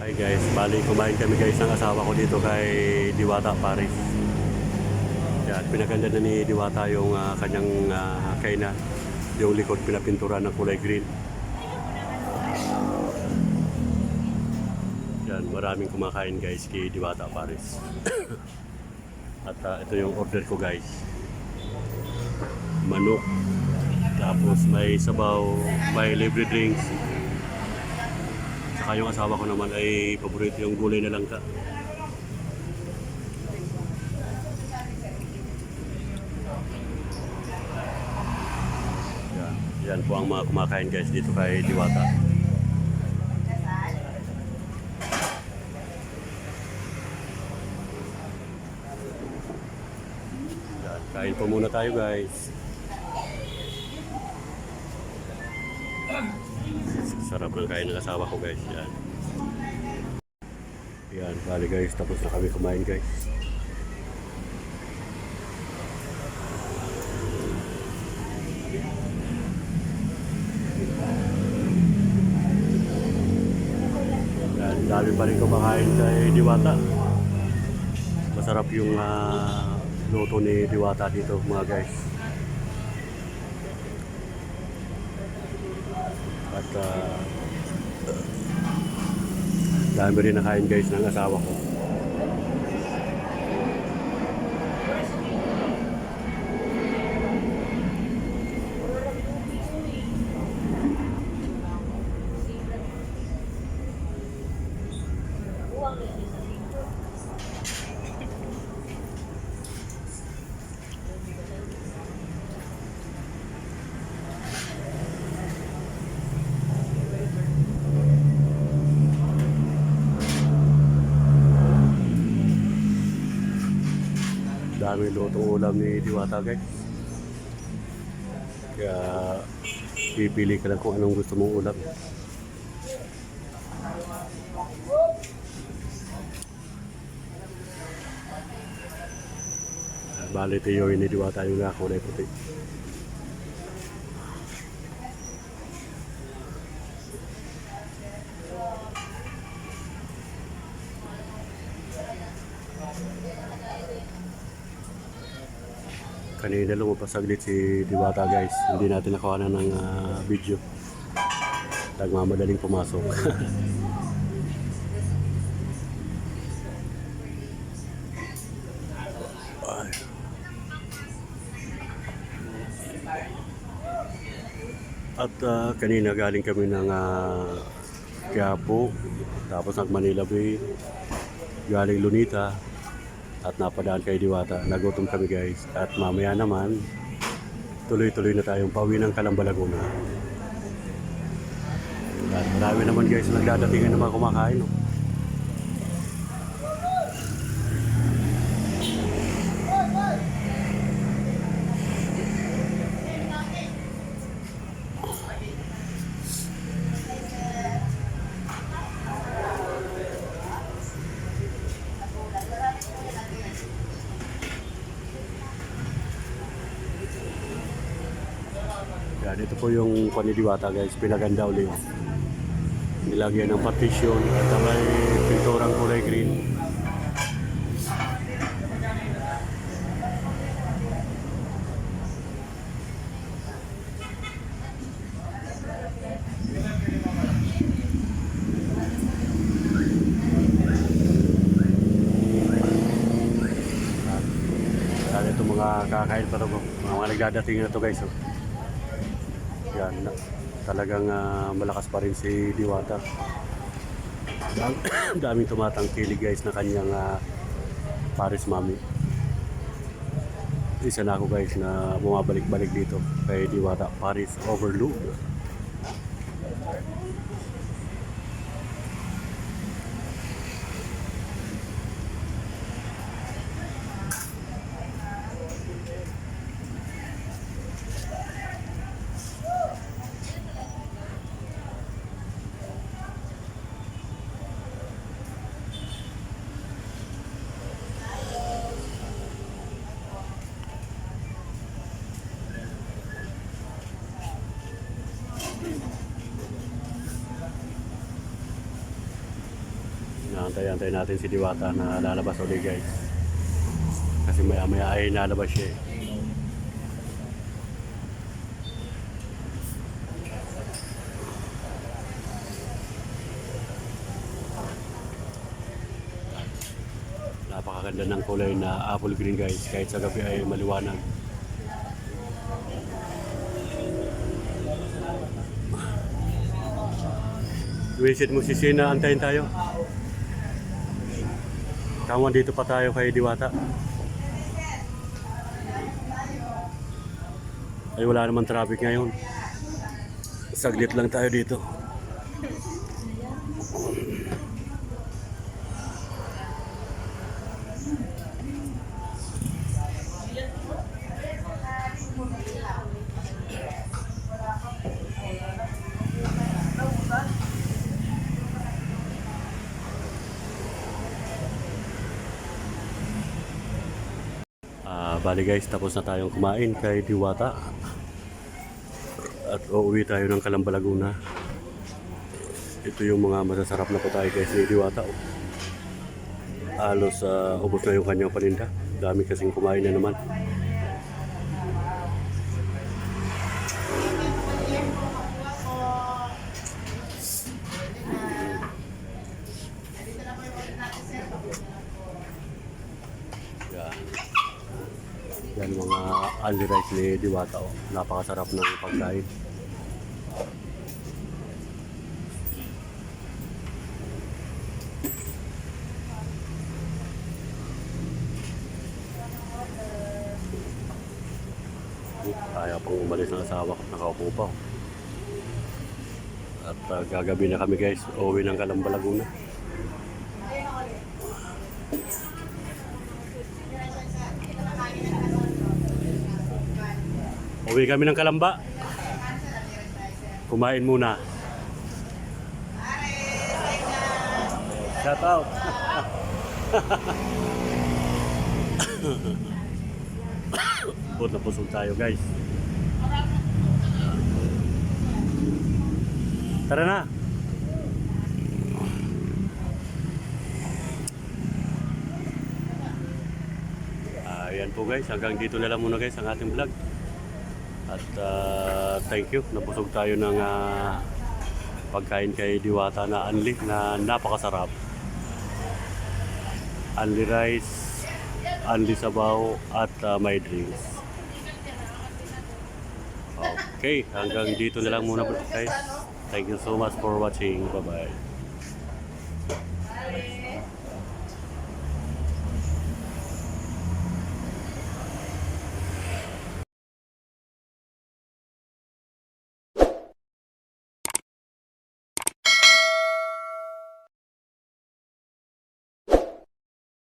Hi guys, bali kumain kami guys ng asawa ko dito kay Diwata Paris. Yan, pinaganda na ni Diwata yung kanyang kainan. Yung likod pinapintura ng kulay green. Yan, maraming kumakain guys kay Diwata Paris. At ito yung order ko guys. Manok. Tapos may sabaw, may libre drinks. Saka yung asawa ko naman ay paborito yung gulay na langka. Yan, yan po ang mga kumakain guys dito kay Diwata. Yan, kain po muna tayo guys. Sarap ng kain ng asawa ko guys. Yan. Yan, bali guys, tapos na kami kumain guys. Yan, dami pa rin kumakain kay Diwata. Masarap yung luto ni Diwata dito mga guys. At dami rin nakain guys ng asawa ko. Dami lutong ulam ni Diwata guys. Kaya pipili ka lang kung anong gusto mong ulam. Bali tiyo ni Diwata yung kulay puti. Kanina lumabas saglit si Diwata guys. Hindi natin nakuha na ng video. Nagmamadaling pumasok. Ay. At kanina galing kami ng Quiapo. Tapos ng Manila Bay. Galing Lunita. At napadaan kay Diwata. Nagutom kami guys. At mamaya naman, tuloy-tuloy na tayong pauwi ng Calamba, Laguna. At marami naman guys nagdadatingan na mga kumakain. No? Yan, ito po yung Diwata guys, pinaganda ulit. Nilagyan ng partition at may pinturang kulay green. Yan, ito mga kakain pa ito, mga nagdadating na ito guys. Oh. Yan, talagang malakas pa rin si Diwata. Daming tumatangkilig guys na kanyang Paris Mami. Isa na ako guys na bumabalik-balik dito kay Diwata Paris Overlook. Antay-antay natin si Diwata na lalabas ulit guys. Kasi maya-maya ay lalabas siya eh. Napakaganda ng kulay na apple green guys. Kahit sa gabi ay maliwanag. Visit mo si Sina, antayin tayo. Tama, dito pa tayo kay Diwata. Ay wala naman traffic ngayon. Saglit lang tayo dito. Bali guys, tapos na tayong kumain kay Diwata. At uuwi tayo ng Calamba, Laguna. Ito yung mga masasarap na putahe guys ni Diwata. Halos ubos na yung kanyang paninda. Dami kasing kumain na naman. Yan mga only rice ni Diwata. Napakasarap ng pagkain. Ayaw pang umalis ng asawa ko. Nakaupo pa. At gagabi na kami guys. Uuwi ng Calamba, Laguna. Uwi kami ng Calamba. Kumain muna. Shout out. Put na pusog tayo guys. Tara na. Ayan po guys, hanggang dito na lang muna guys ang ating vlog. At thank you, nabusog tayo ng pagkain kay Diwata na unli na napakasarap. Unli rice, unli sabaw at may drinks. Okay, hanggang dito na lang muna guys. Thank you so much for watching. Bye bye.